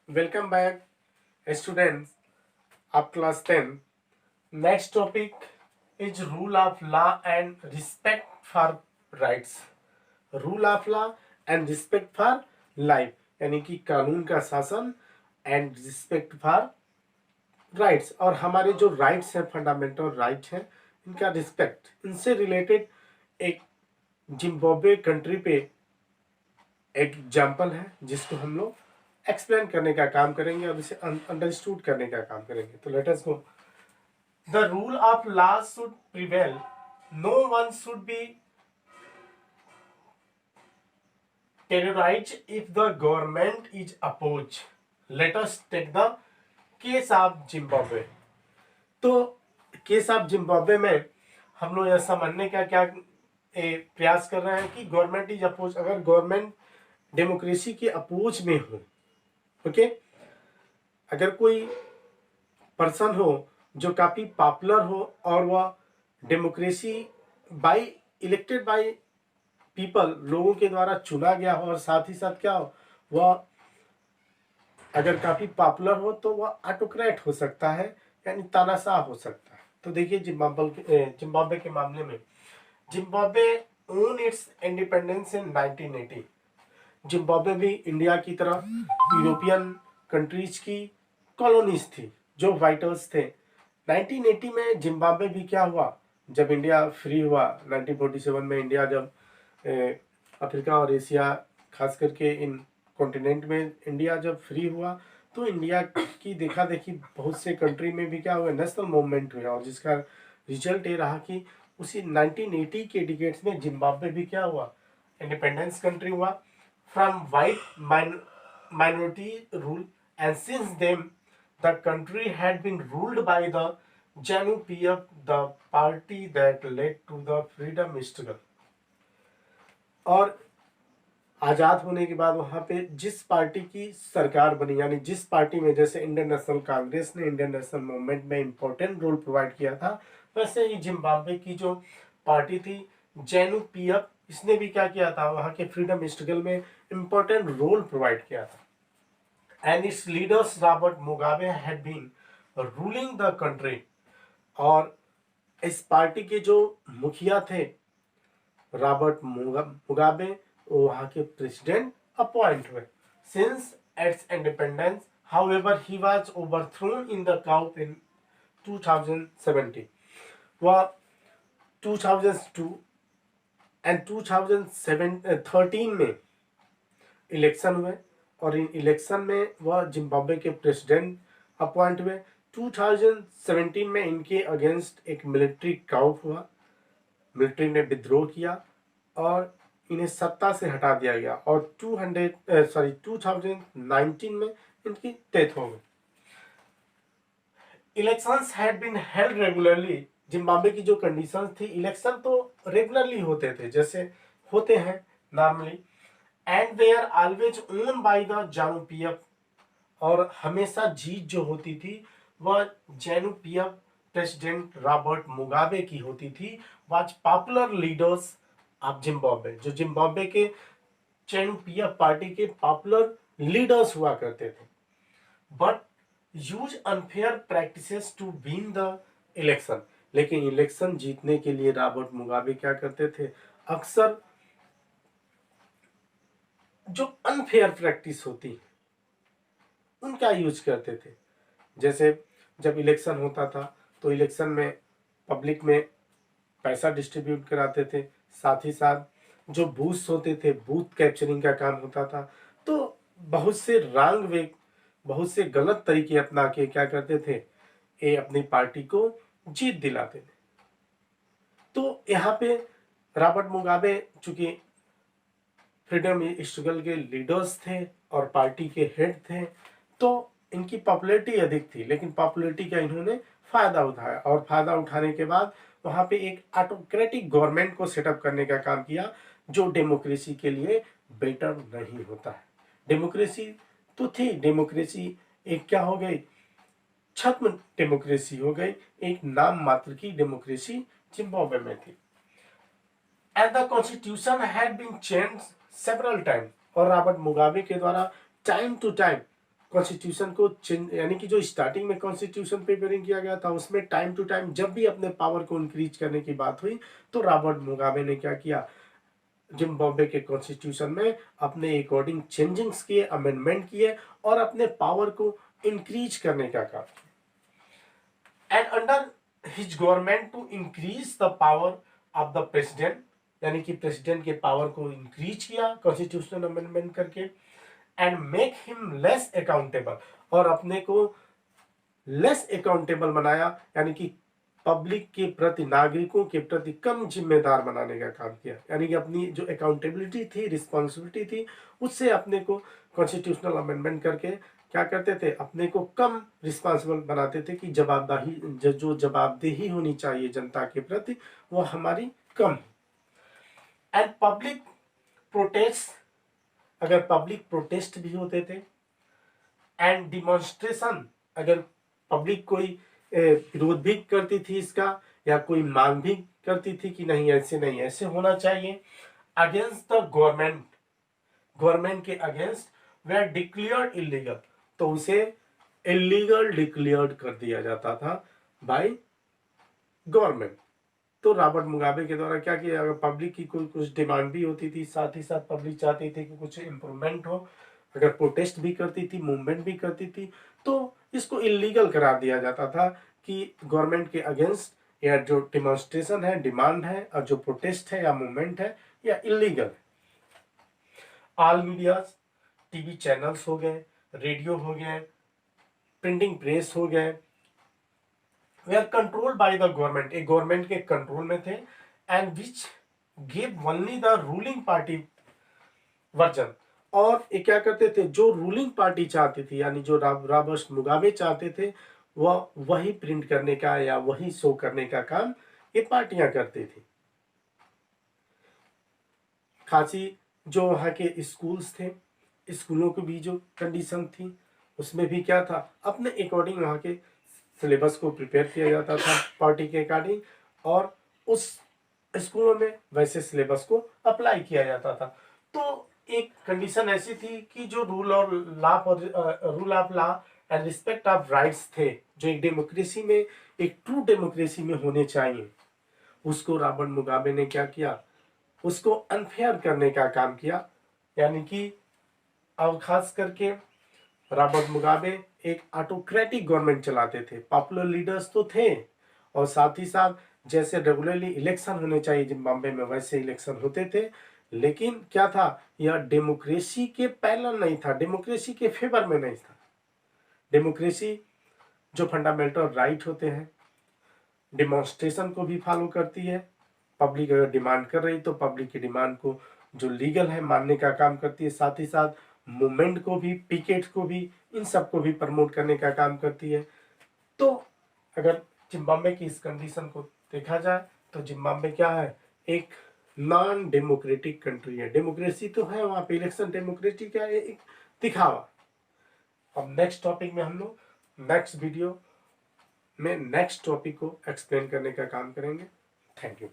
Welcome back, students of class 10. Next topic is rule of law and respect for rights. Rule of law and respect for life, यानी कि कानून का शासन and respect for rights, और हमारे जो rights हैं, फंडामेंटल राइट्स हैं, इनका रिस्पेक्ट, इनसे रिलेटेड एक जिम्बाब्वे कंट्री पे एक एग्जाम्पल है जिसको हम लोग एक्सप्लेन करने का काम करेंगे और इसे अंडरस्टूड करने का काम करेंगे. तो let us go. The rule of law should prevail. No one should be terrorized if the government is opposed. Let us take the case of Zimbabwe. तो केस ऑफ जिम्बाब्वे में हम लोग यह समझने का क्या प्रयास कर रहे हैं कि गवर्नमेंट इज अपोज. अगर गवर्नमेंट डेमोक्रेसी के अपोज में हो, ओके, अगर कोई पर्सन हो जो काफी पॉपुलर हो और वह democracy by elected by people, लोगों के द्वारा चुना गया हो, और साथ ही साथ क्या हो, वह अगर काफी पॉपुलर हो तो वह ऑटोक्रेट हो सकता है, यानी तानाशाह हो सकता है. तो देखिए जिम्बाब्वे के मामले में, Zimbabwe own it's independence in 1980. Zimbabwe भी इंडिया की तरह यूरोपियन कंट्रीज की कॉलोनीज थी जो वाइटर्स थे. 1980 में जिम्बाब्वे भी क्या हुआ, जब इंडिया फ्री हुआ 1947 में, इंडिया जब अफ्रीका और एशिया, खास करके इन कॉन्टिनेंट में इंडिया जब फ्री हुआ, तो इंडिया की देखा देखी बहुत से कंट्री में भी क्या हुआ, नेशनल मूवमेंट हुआ, और जिसका रिजल्ट ये रहा कि उसी 1980 के डिकेड्स में जिम्बाब्वे भी क्या हुआ, इंडिपेंडेंस कंट्री हुआ from white minority rule, and since then the country had been ruled by the ZANU-PF, the party that led to the freedom struggle. और आजाद होने के बाद वहां पे जिस पार्टी की सरकार बनी, यानी जिस पार्टी में, जैसे इंडियन नेशनल कांग्रेस ने इंडियन नेशनल मूवमेंट में इंपॉर्टेंट रोल प्रोवाइड किया था, वैसे ही जिम्बाब्वे की जो पार्टी थी ZANU-PF, इसने भी क्या किया था, वहां के फ्रीडम स्ट्रगल में इंपॉर्टेंट रोल प्रोवाइड किया था. And its leaders Robert Mugabe had been ruling the country. और इस पार्टी के जो मुखिया थे रॉबर्ट मुगाबे, वहां के प्रेसिडेंट अपॉइंट हुए. Since its independence, however, he was overthrown in the coup in 2017. वह 2002 एंड 2013 में इलेक्शन हुए, और इन इलेक्शन में वह जिम्बाब्वे के प्रेसिडेंट अपॉइंट हुए. 2017 में इनके अगेंस्ट एक मिलिट्री काउप हुआ, मिलिट्री ने विद्रोह किया और इन्हें सत्ता से हटा दिया गया, और 2019 में इनकी डेथ हो गई. Elections had been held regularly. Zimbabwe की जो कंडीशंस थी, इलेक्शन तो रेगुलरली होते थे जैसे होते हैं normally, and they are always won by the ZANU-PF. और हमेशा जीत जो होती थी वह ZANU-PF प्रेसिडेंट रॉबर्ट मुगाबे की होती थी. Was popular leaders of Zimbabwe, जो जिम्बाब्वे के ZANU-PF पार्टी के पॉपुलर लीडर्स हुआ करते थे. But use unfair practices to win the election. लेकिन इलेक्शन जीतने के लिए रॉबर्ट मुगाबे क्या करते थे, अक्सर जो अनफेयर प्रैक्टिस होती है उनका यूज करते थे. जैसे जब इलेक्शन होता था तो इलेक्शन में पब्लिक में पैसा डिस्ट्रीब्यूट कराते थे, साथ ही साथ जो बूथ्स होते थे, बूथ कैप्चरिंग का काम होता था. तो बहुत से रॉन्ग वे, बहुत से गलत तरीके अपना के क्या करते थे, ये अपनी पार्टी को जीत दिलाते थे. तो यहाँ पे रॉबर्ट मुगाबे चूंकि फ्रीडम स्ट्रगल के लीडर्स थे और पार्टी के हेड थे, तो इनकी पॉपुलैरिटी अधिक थी, लेकिन पॉपुलैरिटी का इन्होंने फायदा उठाया, और फायदा उठाने के बाद वहां पे एक ऑटोक्रेटिक गवर्नमेंट को सेटअप करने का काम किया, जो डेमोक्रेसी के लिए बेटर नहीं होता है. डेमोक्रेसी तो थी, डेमोक्रेसी एक क्या हो गई, छद्म डेमोक्रेसी हो गई, एक नाम मात्र की डेमोक्रेसी जिम्बाब्वे में थी. And the constitution had been changed several time. और रॉबर्ट मुगाबे के द्वारा टाइम टू टाइम कॉन्स्टिट्यूशन को चेंज, यानी कि जो स्टार्टिंग में कॉन्स्टिट्यूशन प्रिपेयरिंग किया गया था उसमें टाइम टू टाइम जब भी अपने पावर को इंक्रीज करने की बात हुई तो रॉबर्ट मुगाबे ने क्या किया, जिम्बाब्वे के कॉन्स्टिट्यूशन में अपने अकॉर्डिंग चेंजिंग्स किए, अमेंडमेंट किए और अपने पावर को इंक्रीज करने का काम किया। And under his government to increase the power of the president, यानी कि प्रेसिडेंट के पावर को इंक्रीज किया कॉन्स्टिट्यूशनल अमेंडमेंट करके, and make him less accountable, और अपने को लेस अकाउंटेबल बनाया, यानी कि पब्लिक के प्रति, नागरिकों के प्रति कम जिम्मेदार बनाने का काम किया। यानी कि अपनी जो अकाउंटेबिलिटी थी, रिस्पॉन्सिबिलिटी थी, उससे अपने को कॉन्स्टिट्यूशनल अमेंडमेंट करके क्या करते थे, अपने को कम रिस्पॉन्सिबल बनाते थे कि जो जवाबदेही होनी चाहिए जनता के प्रति वो हमारी कम। एंड पब्लिक प्रोटेस्ट, अगर पब्लिक प्रोटेस्ट भी होते थे, एंड डिमॉन्स्ट्रेशन, अगर पब्लिक कोई विरोध भी करती थी इसका या कोई मांग भी करती थी कि नहीं ऐसे नहीं ऐसे होना चाहिए, अगेंस्ट द गवर्नमेंट, गवर्नमेंट के अगेंस्ट वे डिक्लेयर्ड इलीगल, तो उसे इलीगल डिक्लेयर्ड कर दिया जाता था बाय गवर्नमेंट। तो रॉबर्ट मुगाबे के द्वारा क्या किया, अगर पब्लिक की कोई कुछ डिमांड भी होती थी, साथ ही साथ पब्लिक चाहती थी कि कुछ इम्प्रूवमेंट हो, अगर प्रोटेस्ट भी करती थी, मूवमेंट भी करती थी, तो इसको इलीगल करार दिया जाता था कि गवर्नमेंट के अगेंस्ट या जो डिमॉन्स्ट्रेशन है, डिमांड है, और जो प्रोटेस्ट है या मूवमेंट है या इलीगल है। ऑल मीडिया, टीवी चैनल्स हो गए, रेडियो हो गए, प्रिंटिंग प्रेस हो गए, they are controlled by the government, एक गवर्नमेंट के कंट्रोल में थे, and which give only the ruling party version, और ये क्या करते थे, जो रूलिंग पार्टी चाहती थी, यानी जो रॉबर्ट मुगाबे चाहते थे, वह वही प्रिंट करने का या वही शो करने का काम ये पार्टियां करती थी। खासी जो वहाँ के स्कूल्स थे, स्कूलों की भी जो कंडीशन थी उसमें भी क्या था, अपने अकॉर्डिंग वहाँ के सिलेबस को प्रिपेयर किया जाता था पार्टी के अकॉर्डिंग, और उस स्कूलों में वैसे सिलेबस को अप्लाई किया जाता था। तो एक कंडीशन ऐसी थी कि जो rule of law and respect of rights थे, जो एक डेमोक्रेसी में, एक ट्रू डेमोक्रेसी में होने चाहिए, उसको रॉबर्ट मुगाबे ने क्या किया, उसको अनफेयर करने का काम किया। यानी कि अब खास करके रॉबर्ट मुगाबे एक ऑटोक्रेटिक गवर्नमेंट चलाते थे, पॉपुलर लीडर्स तो थे, और साथ ही साथ जैसे रेगुलरली इलेक्शन होने चाहिए जिम्बाब्वे में वैसे इलेक्शन होते थे, लेकिन क्या था, यह डेमोक्रेसी के पैरेलल नहीं था, डेमोक्रेसी के फेवर में नहीं था। डेमोक्रेसी जो फंडामेंटल राइट होते हैं, डिमॉन्स्ट्रेशन को भी फॉलो करती है, पब्लिक अगर डिमांड कर रही तो पब्लिक की डिमांड को जो लीगल है मानने का काम करती है, साथ ही साथ मूवमेंट को भी, पिकेट को भी, इन सब को भी प्रमोट करने का काम करती है। तो अगर जिम्बाब्वे की इस कंडीशन को देखा जाए तो जिम्बाब्वे क्या है, एक नॉन डेमोक्रेटिक कंट्री है। डेमोक्रेसी तो है वहाँ पे, इलेक्शन डेमोक्रेटिक है, एक दिखावा। अब नेक्स्ट टॉपिक में हम लोग नेक्स्ट वीडियो में नेक्स्ट टॉपिक को एक्सप्लेन करने का काम करेंगे। Thank you.